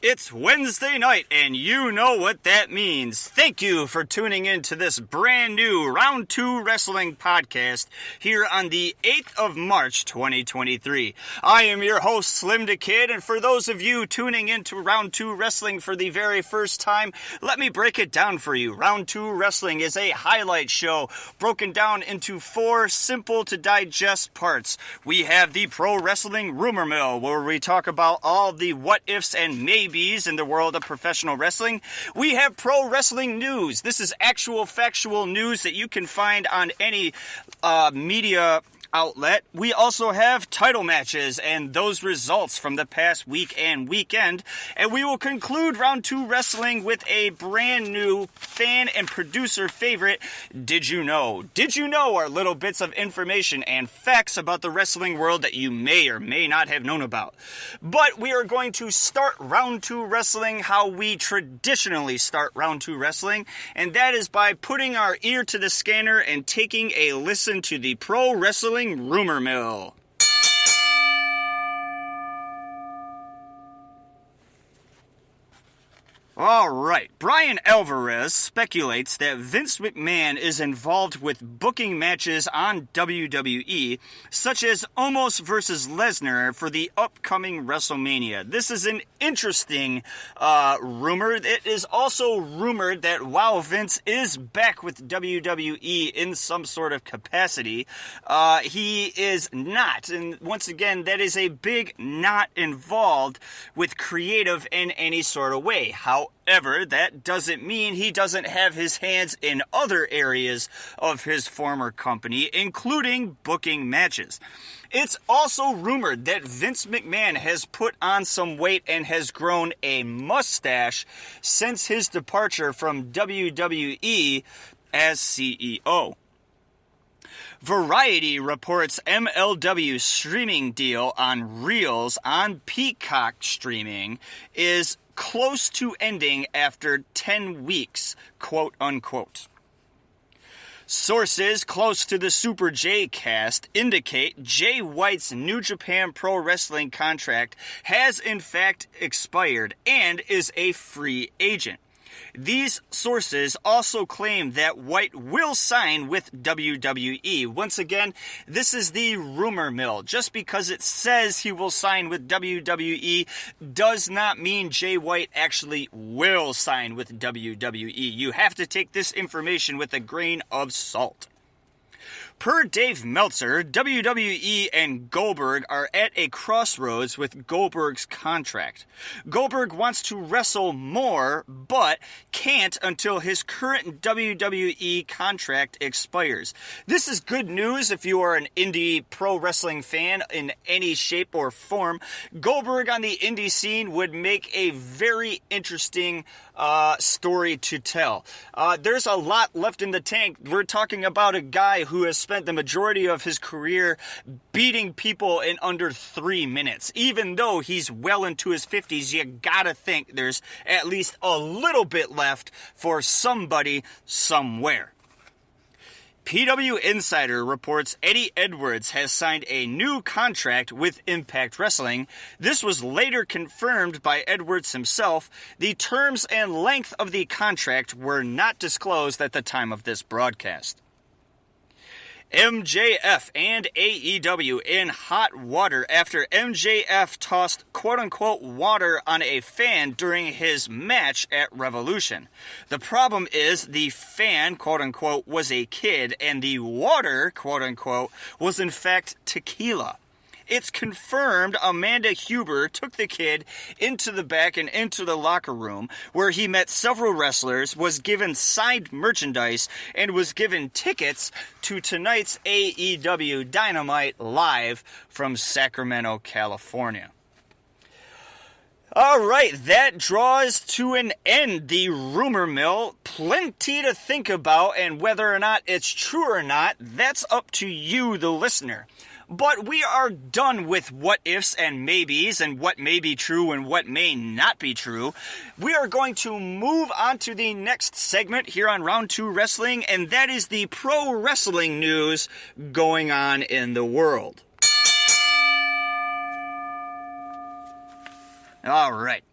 It's Wednesday night, and you know what that means. Thank you for tuning in to this brand new Round 2 Wrestling podcast here on the 8th of March, 2023. I am your host, SlimmDa KID, and for those of you tuning into Round 2 Wrestling for the very first time, let me break it down for you. Round 2 Wrestling is a highlight show broken down into 4 simple-to-digest parts. We have the Pro Wrestling Rumor Mill, where we talk about all the what-ifs and maybes in the world of professional wrestling. We have Pro Wrestling News. This is actual factual news that you can find on any media outlet. We also have title matches and those results from the past week and weekend. And we will conclude Round 2 Wrestling with a brand new fan and producer favorite, Did You Know? Did you know are little bits of information and facts about the wrestling world that you may or may not have known about. But we are going to start Round 2 Wrestling how we traditionally start Round 2 Wrestling, and that is by putting our ear to the scanner and taking a listen to the Pro Wrestling Rumor Mill. Alright, Brian Alvarez speculates that Vince McMahon is involved with booking matches on WWE, such as Omos vs. Lesnar for the upcoming WrestleMania. This is an interesting rumor. It is also rumored that while Vince is back with WWE in some sort of capacity, he is not. And once again, that is a big not involved with creative in any sort of way. However, that doesn't mean he doesn't have his hands in other areas of his former company, including booking matches. It's also rumored that Vince McMahon has put on some weight and has grown a mustache since his departure from WWE as CEO. Variety reports MLW streaming deal on Reels on Peacock streaming is close to ending after 10 weeks, quote unquote. Sources close to the Super J cast indicate Jay White's New Japan Pro Wrestling contract has in fact expired and is a free agent. These sources also claim that White will sign with WWE. Once again, this is the rumor mill. Just because it says he will sign with WWE does not mean Jay White actually will sign with WWE. You have to take this information with a grain of salt. Per Dave Meltzer, WWE and Goldberg are at a crossroads with Goldberg's contract. Goldberg wants to wrestle more, but can't until his current WWE contract expires. This is good news if you are an indie pro wrestling fan in any shape or form. Goldberg on the indie scene would make a very interesting story to tell. There's a lot left in the tank. We're talking about a guy who has spent the majority of his career beating people in under 3 minutes. Even though he's well into his 50s, you gotta think there's at least a little bit left for somebody somewhere. PW Insider reports Eddie Edwards has signed a new contract with Impact Wrestling. This was later confirmed by Edwards himself. The terms and length of the contract were not disclosed at the time of this broadcast. MJF and AEW in hot water after MJF tossed quote-unquote water on a fan during his match at Revolution. The problem is the fan quote-unquote was a kid and the water quote-unquote was in fact tequila. It's confirmed Amanda Huber took the kid into the back and into the locker room where he met several wrestlers, was given signed merchandise, and was given tickets to tonight's AEW Dynamite live from Sacramento, California. All right, that draws to an end the rumor mill. Plenty to think about, and whether or not it's true or not, that's up to you, the listener. But we are done with what ifs and maybes and what may be true and what may not be true. We are going to move on to the next segment here on Round 2 Wrestling, and that is the pro wrestling news going on in the world. All right.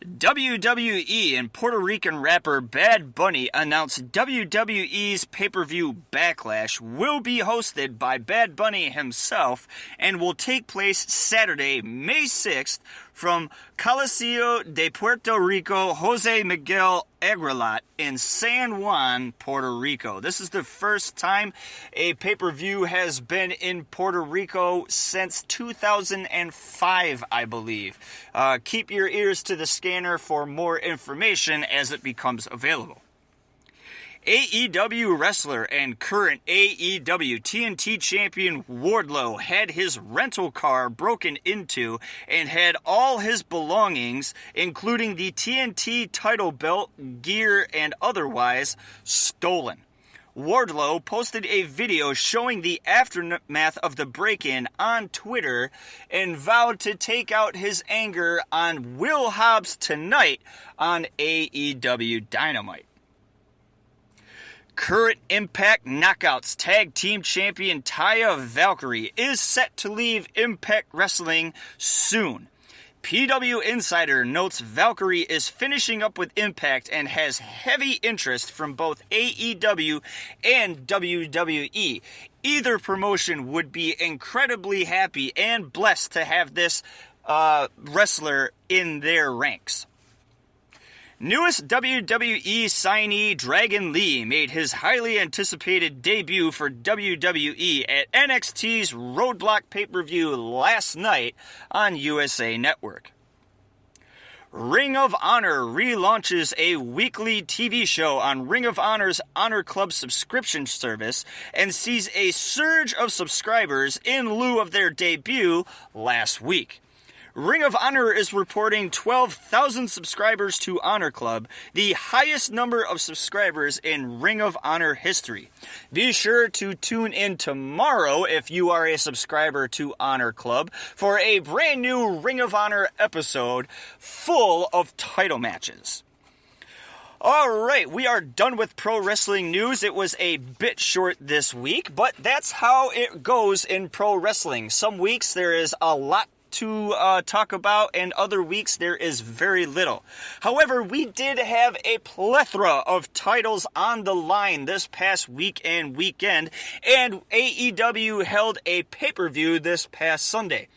WWE and Puerto Rican rapper Bad Bunny announced WWE's pay-per-view Backlash will be hosted by Bad Bunny himself and will take place Saturday, May 6th from Coliseo de Puerto Rico Jose Miguel Aguilar in San Juan, Puerto Rico. This is the first time a pay-per-view has been in Puerto Rico since 2005, I believe. Keep your ears to the scanner for more information as it becomes available. AEW wrestler and current AEW TNT champion Wardlow had his rental car broken into and had all his belongings, including the TNT title belt, gear, and otherwise, stolen. Wardlow posted a video showing the aftermath of the break-in on Twitter and vowed to take out his anger on Will Hobbs tonight on AEW Dynamite. Current Impact Knockouts Tag Team Champion Taya Valkyrie is set to leave Impact Wrestling soon. PW Insider notes Valkyrie is finishing up with Impact and has heavy interest from both AEW and WWE. Either promotion would be incredibly happy and blessed to have this wrestler in their ranks. Newest WWE signee Dragon Lee made his highly anticipated debut for WWE at NXT's Roadblock pay-per-view last night on USA Network. Ring of Honor relaunches a weekly TV show on Ring of Honor's Honor Club subscription service and sees a surge of subscribers in lieu of their debut last week. Ring of Honor is reporting 12,000 subscribers to Honor Club, the highest number of subscribers in Ring of Honor history. Be sure to tune in tomorrow if you are a subscriber to Honor Club for a brand new Ring of Honor episode full of title matches. Alright, we are done with pro wrestling news. It was a bit short this week, but that's how it goes in pro wrestling. Some weeks there is a lot to talk about, and other weeks there is very little. However, we did have a plethora of titles on the line this past week and weekend, and AEW held a pay-per-view this past Sunday.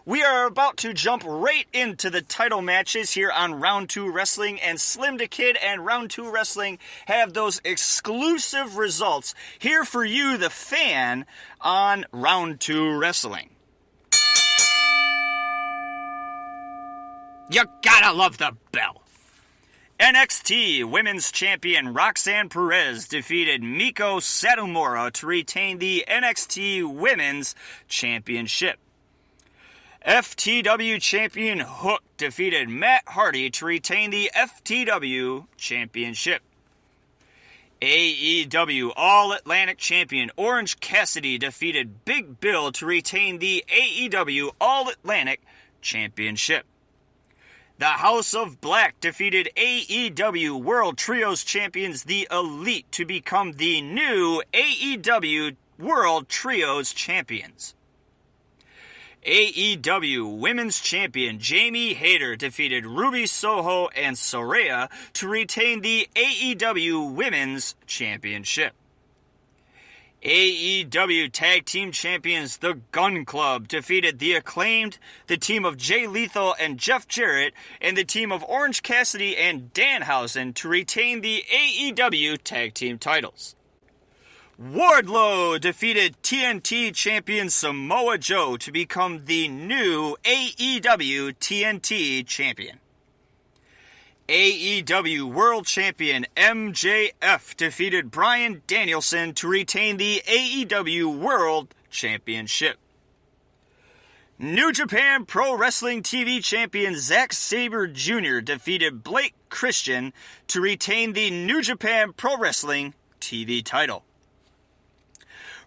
We are about to jump right into the title matches here on Round 2 Wrestling, and SlimmDa KID and Round 2 Wrestling have those exclusive results here for you, the fan, on Round 2 Wrestling. You gotta love the bell. NXT Women's Champion Roxanne Perez defeated Miko Satomura to retain the NXT Women's Championship. FTW Champion Hook defeated Matt Hardy to retain the FTW Championship. AEW All-Atlantic Champion Orange Cassidy defeated Big Bill to retain the AEW All-Atlantic Championship. The House of Black defeated AEW World Trios Champions The Elite to become the new AEW World Trios Champions. AEW Women's Champion Jamie Hayter defeated Ruby Soho and Soraya to retain the AEW Women's Championship. AEW Tag Team Champions The Gun Club defeated The Acclaimed, the team of Jay Lethal and Jeff Jarrett, and the team of Orange Cassidy and Danhausen to retain the AEW Tag Team titles. Wardlow defeated TNT Champion Samoa Joe to become the new AEW TNT Champion. AEW World Champion MJF defeated Bryan Danielson to retain the AEW World Championship. New Japan Pro Wrestling TV Champion Zack Sabre Jr. defeated Blake Christian to retain the New Japan Pro Wrestling TV title.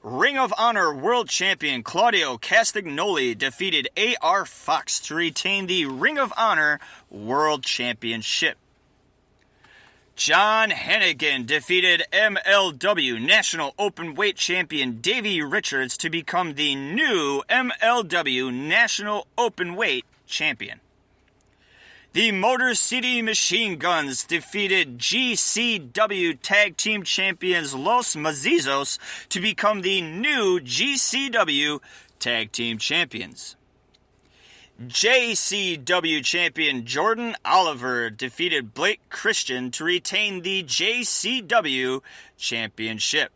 Ring of Honor World Champion Claudio Castagnoli defeated A.R. Fox to retain the Ring of Honor World Championship. John Hennigan defeated MLW National Openweight Champion Davey Richards to become the new MLW National Openweight Champion. The Motor City Machine Guns defeated GCW Tag Team Champions Los Mazizos to become the new GCW Tag Team Champions. JCW Champion Jordan Oliver defeated Blake Christian to retain the JCW Championship.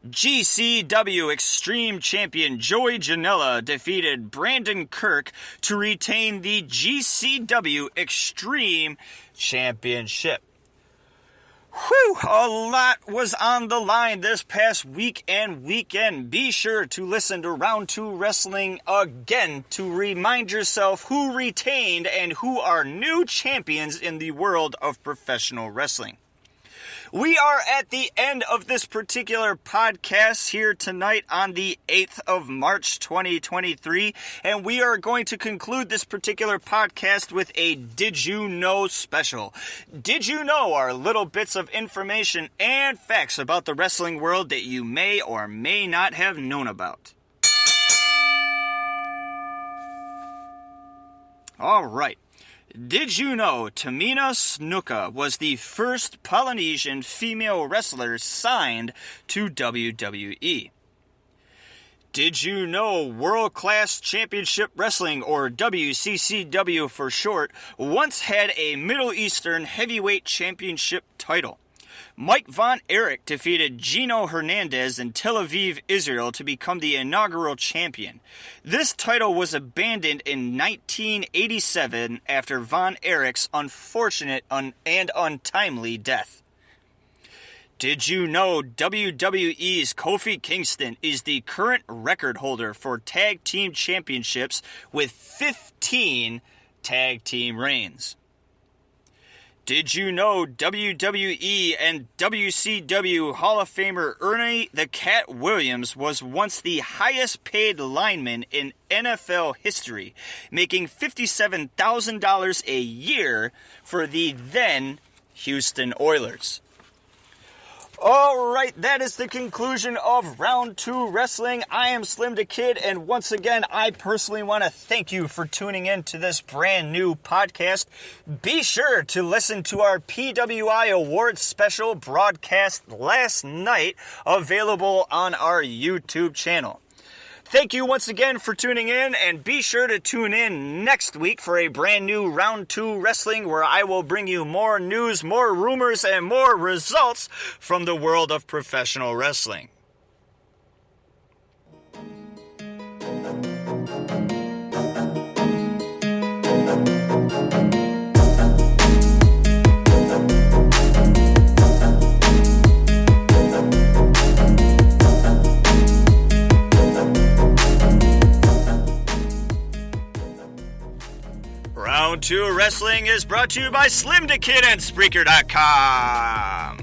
GCW Extreme Champion Joey Janela defeated Brandon Kirk to retain the GCW Extreme Championship. Whew, a lot was on the line this past week and weekend. Be sure to listen to Round 2 Wrestling again to remind yourself who retained and who are new champions in the world of professional wrestling. We are at the end of this particular podcast here tonight on the 8th of March 2023, and we are going to conclude this particular podcast with a Did You Know special. Did you know are little bits of information and facts about the wrestling world that you may or may not have known about. All right. Did you know Tamina Snuka was the first Polynesian female wrestler signed to WWE? Did you know World Class Championship Wrestling, or WCCW for short, once had a Middle Eastern heavyweight championship title? Mike Von Erich defeated Gino Hernandez in Tel Aviv, Israel to become the inaugural champion. This title was abandoned in 1987 after Von Erich's unfortunate and untimely death. Did you know WWE's Kofi Kingston is the current record holder for tag team championships with 15 tag team reigns? Did you know WWE and WCW Hall of Famer Ernie the Cat Williams was once the highest paid lineman in NFL history, making $57,000 a year for the then Houston Oilers? All right, that is the conclusion of Round 2 Wrestling. I am SlimmDa KID, and once again, I personally want to thank you for tuning in to this brand new podcast. Be sure to listen to our PWI Awards Special broadcast last night, available on our YouTube channel. Thank you once again for tuning in, and be sure to tune in next week for a brand new Round 2 Wrestling, where I will bring you more news, more rumors, and more results from the world of professional wrestling. Round 2 Wrestling is brought to you by SlimmDa KID and Spreaker.com.